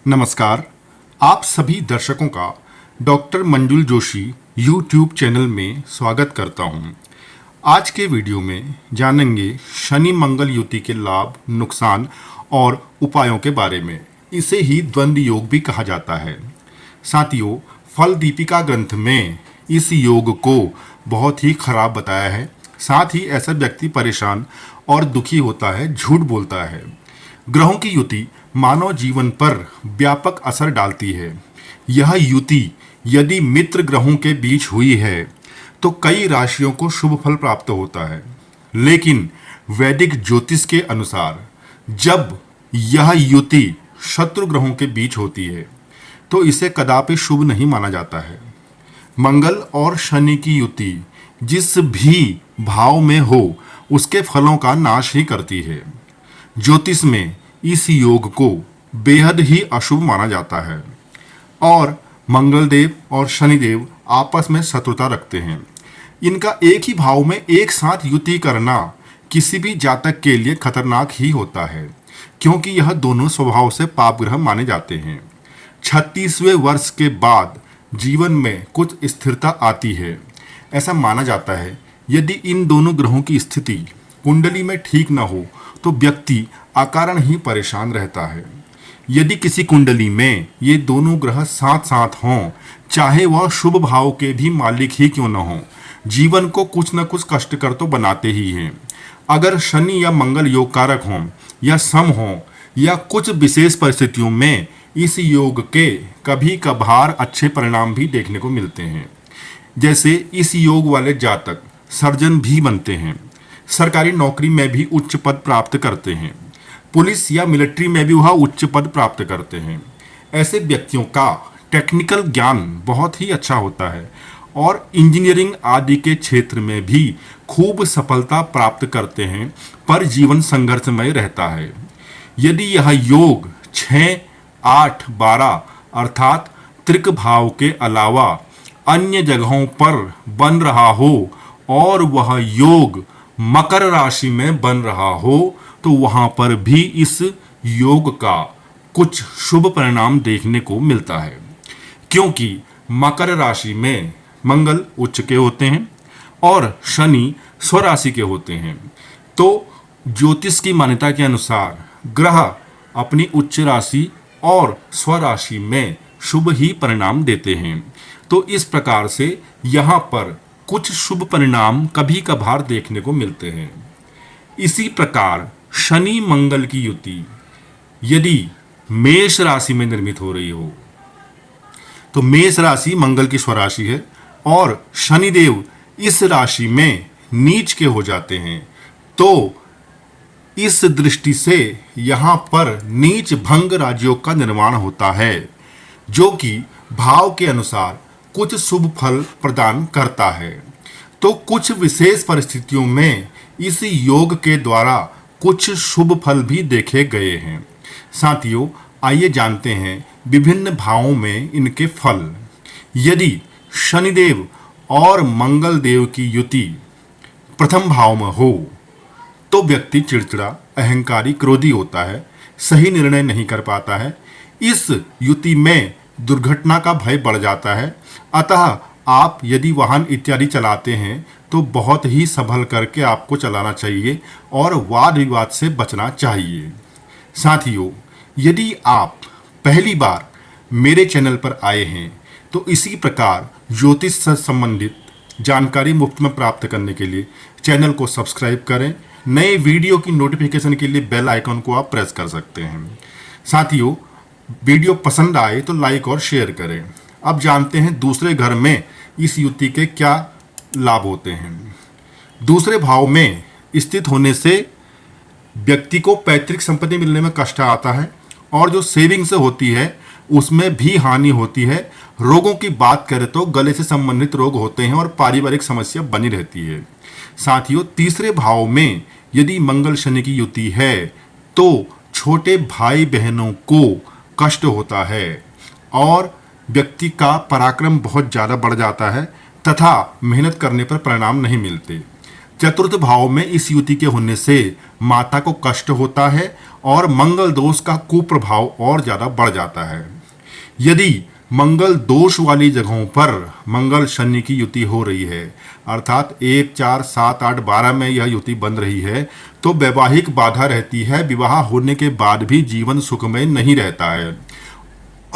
नमस्कार। आप सभी दर्शकों का डॉक्टर मंजुल जोशी यूट्यूब चैनल में स्वागत करता हूं। आज के वीडियो में जानेंगे शनि मंगल युति के लाभ, नुकसान और उपायों के बारे में। इसे ही द्वंद्व योग भी कहा जाता है। साथियों, फल दीपिका ग्रंथ में इस योग को बहुत ही खराब बताया है। साथ ही ऐसा व्यक्ति परेशान और दुखी होता है, झूठ बोलता है। ग्रहों की युति मानव जीवन पर व्यापक असर डालती है। यह युति यदि मित्र ग्रहों के बीच हुई है तो कई राशियों को शुभ फल प्राप्त होता है, लेकिन वैदिक ज्योतिष के अनुसार जब यह युति शत्रु ग्रहों के बीच होती है तो इसे कदापि शुभ नहीं माना जाता है। मंगल और शनि की युति जिस भी भाव में हो उसके फलों का नाश ही करती है। ज्योतिष में इस योग को बेहद ही अशुभ माना जाता है और मंगल देव और शनिदेव आपस में शत्रुता रखते हैं। इनका एक ही भाव में एक साथ युति करना किसी भी जातक के लिए खतरनाक ही होता है, क्योंकि यह दोनों स्वभाव से पाप ग्रह माने जाते हैं। 36वें वर्ष के बाद जीवन में कुछ स्थिरता आती है। ऐसा माना जाता है यदि इन दोनों ग्रहों की स्थिति कुंडली में ठीक न हो तो व्यक्ति अकारण ही परेशान रहता है। यदि किसी कुंडली में ये दोनों ग्रह साथ साथ हों, चाहे वह शुभ भाव के भी मालिक ही क्यों न हो, जीवन को कुछ न कुछ कष्टकर तो बनाते ही हैं। अगर शनि या मंगल योग कारक हों या सम हों या कुछ विशेष परिस्थितियों में इस योग के कभी कभार अच्छे परिणाम भी देखने को मिलते हैं। जैसे इस योग वाले जातक सर्जन भी बनते हैं, सरकारी नौकरी में भी उच्च पद प्राप्त करते हैं, पुलिस या मिलिट्री में भी वह उच्च पद प्राप्त करते हैं। ऐसे व्यक्तियों का टेक्निकल ज्ञान बहुत ही अच्छा होता है और इंजीनियरिंग आदि के क्षेत्र में भी खूब सफलता प्राप्त करते हैं, पर जीवन संघर्षमय रहता है। यदि यह योग 6, 8, 12 अर्थात त्रिक भाव के अलावा अन्य जगहों पर बन रहा हो और वह योग मकर राशि में बन रहा हो तो वहां पर भी इस योग का कुछ शुभ परिणाम देखने को मिलता है, क्योंकि मकर राशि में मंगल उच्च के होते हैं और शनि स्वराशि के होते हैं। तो ज्योतिष की मान्यता के अनुसार ग्रह अपनी उच्च राशि और स्वराशि में शुभ ही परिणाम देते हैं। तो इस प्रकार से यहाँ पर कुछ शुभ परिणाम कभी कभार देखने को मिलते हैं। इसी प्रकार शनि मंगल की युति यदि मेष राशि में निर्मित हो रही हो तो मेष राशि मंगल की स्वराशि है और शनिदेव इस राशि में नीच के हो जाते हैं, तो इस दृष्टि से यहाँ पर नीच भंग राजयोग का निर्माण होता है, जो कि भाव के अनुसार कुछ शुभ फल प्रदान करता है। तो कुछ विशेष परिस्थितियों में इस योग के द्वारा कुछ शुभ फल भी देखे गए हैं। साथियों, आइए जानते हैं विभिन्न भावों में इनके फल। यदि शनिदेव और मंगल देव की युति प्रथम भाव में हो तो व्यक्ति चिड़चिड़ा, अहंकारी, क्रोधी होता है, सही निर्णय नहीं कर पाता है। इस युति में दुर्घटना का भय बढ़ जाता है। अतः आप यदि वाहन इत्यादि चलाते हैं तो बहुत ही संभल करके आपको चलाना चाहिए और वाद विवाद से बचना चाहिए। साथियों, यदि आप पहली बार मेरे चैनल पर आए हैं तो इसी प्रकार ज्योतिष से संबंधित जानकारी मुफ्त में प्राप्त करने के लिए चैनल को सब्सक्राइब करें। नए वीडियो की नोटिफिकेशन के लिए बेल आइकन को आप प्रेस कर सकते हैं। साथियों, वीडियो पसंद आए तो लाइक और शेयर करें। अब जानते हैं दूसरे घर में इस युति के क्या लाभ होते हैं। दूसरे भाव में स्थित होने से व्यक्ति को पैतृक संपत्ति मिलने में कष्ट आता है और जो सेविंग्स होती है उसमें भी हानि होती है। रोगों की बात करें तो गले से संबंधित रोग होते हैं और पारिवारिक समस्या बनी रहती है। साथियों, तीसरे भाव में यदि मंगल शनि की युति है तो छोटे भाई बहनों को कष्ट होता है और व्यक्ति का पराक्रम बहुत ज़्यादा बढ़ जाता है तथा मेहनत करने पर परिणाम नहीं मिलते। चतुर्थ भाव में इस युति के होने से माता को कष्ट होता है और मंगल दोष का कुप्रभाव और ज़्यादा बढ़ जाता है। यदि मंगल दोष वाली जगहों पर मंगल शनि की युति हो रही है, अर्थात 1, 4, 7, 8, 12 में यह युति बन रही है, तो वैवाहिक बाधा रहती है। विवाह होने के बाद भी जीवन सुखमय नहीं रहता है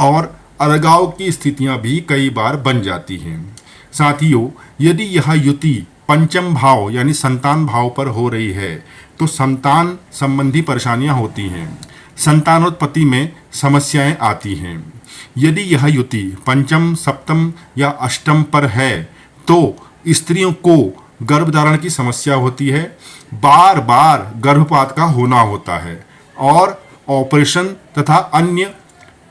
और अलगाव की स्थितियां भी कई बार बन जाती हैं। साथियों, यदि यह युति पंचम भाव यानी संतान भाव पर हो रही है तो संतान संबंधी परेशानियां होती हैं, संतानोत्पत्ति में समस्याएं आती हैं। यदि यह युति पंचम, सप्तम या अष्टम पर है तो स्त्रियों को गर्भधारण की समस्या होती है, बार बार गर्भपात का होना होता है और ऑपरेशन तथा अन्य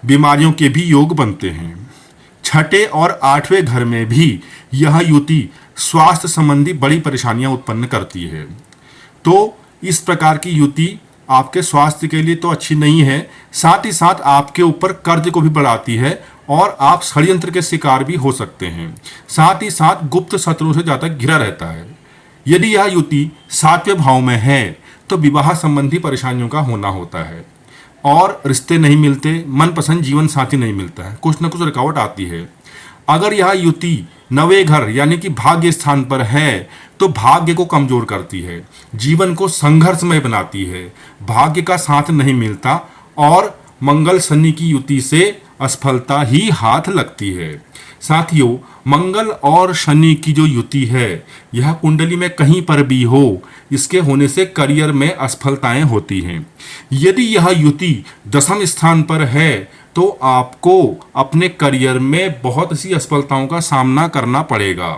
बीमारियों के भी योग बनते हैं। छठे और आठवें घर में भी यह युति स्वास्थ्य संबंधी बड़ी परेशानियां उत्पन्न करती है। तो इस प्रकार की युति आपके स्वास्थ्य के लिए तो अच्छी नहीं है, साथ ही साथ आपके ऊपर कर्ज को भी बढ़ाती है और आप षड्यंत्र के शिकार भी हो सकते हैं। साथ ही साथ गुप्त शत्रुओं से ज़्यादा घिरा रहता है। यदि यह युति 7वें भाव में है तो विवाह संबंधी परेशानियों का होना होता है और रिश्ते नहीं मिलते, मनपसंद जीवन साथी नहीं मिलता है, कुछ न कुछ रुकावट आती है। अगर यह युति 9वें घर यानी कि भाग्य स्थान पर है तो भाग्य को कमजोर करती है, जीवन को संघर्षमय बनाती है, भाग्य का साथ नहीं मिलता और मंगल शनि की युति से असफलता ही हाथ लगती है। साथियों, मंगल और शनि की जो युति है यह कुंडली में कहीं पर भी हो, इसके होने से करियर में असफलताएं होती हैं। यदि यह युति 10वें स्थान पर है तो आपको अपने करियर में बहुत सी असफलताओं का सामना करना पड़ेगा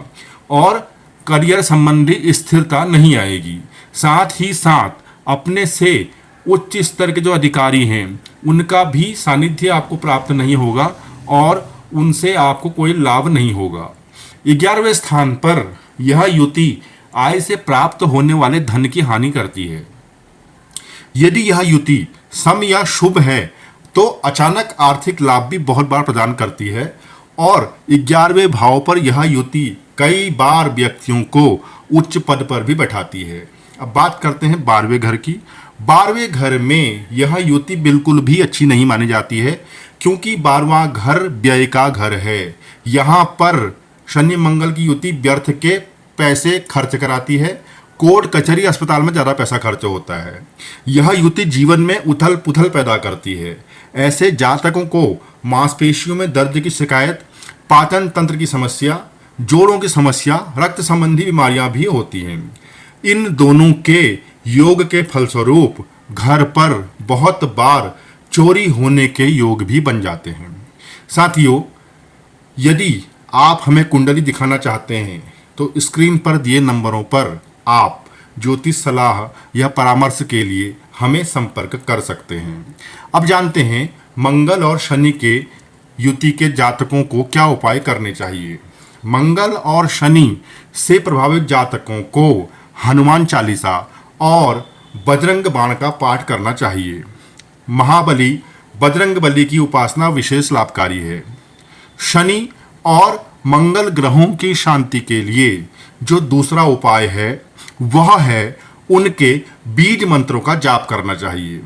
और करियर संबंधी स्थिरता नहीं आएगी। साथ ही साथ अपने से उच्च स्तर के जो अधिकारी हैं उनका भी सानिध्य आपको प्राप्त नहीं होगा और उनसे आपको कोई लाभ नहीं होगा। 11वें स्थान पर यह युति आय से प्राप्त होने वाले धन की हानि करती है। यदि यह युति सम या शुभ है तो अचानक आर्थिक लाभ भी बहुत बार प्रदान करती है और 11वें भाव पर यह युति कई बार व्यक्तियों को उच्च पद पर भी बैठाती है। अब बात करते हैं 12वें घर की। 12वें घर में यह युति बिल्कुल भी अच्छी नहीं मानी जाती है क्योंकि 12वां घर व्यय का घर है। यहाँ पर शनि मंगल की युति व्यर्थ के पैसे खर्च कराती है, कोर्ट कचहरी अस्पताल में ज़्यादा पैसा खर्च होता है। यह युति जीवन में उथल पुथल पैदा करती है। ऐसे जातकों को मांसपेशियों में दर्द की शिकायत, पाचन तंत्र की समस्या, जोड़ों की समस्या, रक्त संबंधी बीमारियां भी होती हैं। इन दोनों के योग के फलस्वरूप घर पर बहुत बार चोरी होने के योग भी बन जाते हैं। साथियों, यदि आप हमें कुंडली दिखाना चाहते हैं तो स्क्रीन पर दिए नंबरों पर आप ज्योतिष सलाह या परामर्श के लिए हमें संपर्क कर सकते हैं। अब जानते हैं मंगल और शनि के युति के जातकों को क्या उपाय करने चाहिए। मंगल और शनि से प्रभावित जातकों को हनुमान चालीसा और बजरंग बाण का पाठ करना चाहिए। महाबली बजरंग बली की उपासना विशेष लाभकारी है। शनि और मंगल ग्रहों की शांति के लिए जो दूसरा उपाय है वह है उनके बीज मंत्रों का जाप करना चाहिए।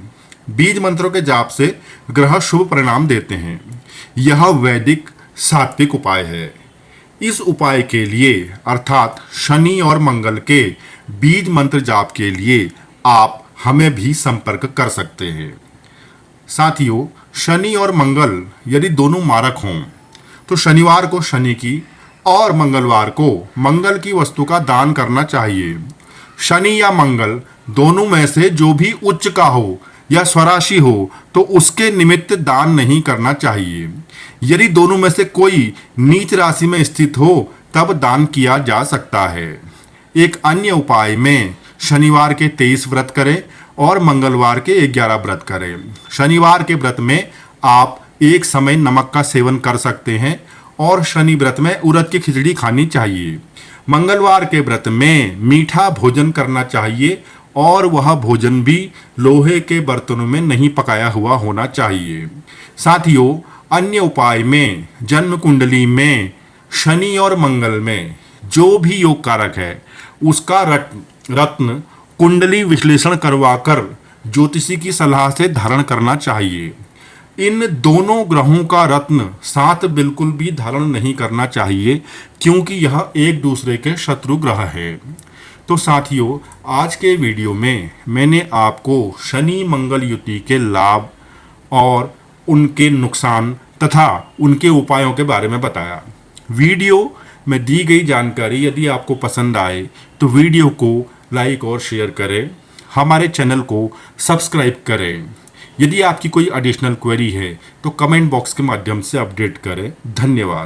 बीज मंत्रों के जाप से ग्रह शुभ परिणाम देते हैं। यह वैदिक सात्विक उपाय है। इस उपाय के लिए अर्थात शनि और मंगल के बीज मंत्र जाप के लिए आप हमें भी संपर्क कर सकते हैं। साथियों, शनि और मंगल यदि दोनों मारक हों तो शनिवार को शनि की और मंगलवार को मंगल की वस्तु का दान करना चाहिए। शनि या मंगल दोनों में से जो भी उच्च का हो या स्वराशि हो तो उसके निमित्त दान नहीं करना चाहिए। यदि दोनों में से कोई नीच राशि में स्थित हो तब दान किया जा सकता है। एक अन्य उपाय में शनिवार के 23 व्रत करें और मंगलवार के 11 व्रत करें। शनिवार के व्रत में आप एक समय नमक का सेवन कर सकते हैं और शनि व्रत में उड़द की खिचड़ी खानी चाहिए। मंगलवार के व्रत में मीठा भोजन करना चाहिए और वह भोजन भी लोहे के बर्तनों में नहीं पकाया हुआ होना चाहिए। साथियों, अन्य उपाय में जन्म कुंडली में शनि और मंगल में जो भी योग कारक है उसका रत्न कुंडली विश्लेषण करवाकर ज्योतिषी की सलाह से धारण करना चाहिए। इन दोनों ग्रहों का रत्न साथ बिल्कुल भी धारण नहीं करना चाहिए, क्योंकि यह एक दूसरे के शत्रु ग्रह है। तो साथियों, आज के वीडियो में मैंने आपको शनि मंगल युति के लाभ और उनके नुकसान तथा उनके उपायों के बारे में बताया। वीडियो में दी गई जानकारी यदि आपको पसंद आए तो वीडियो को लाइक और शेयर करें, हमारे चैनल को सब्सक्राइब करें। यदि आपकी कोई एडिशनल क्वेरी है तो कमेंट बॉक्स के माध्यम से अपडेट करें। धन्यवाद।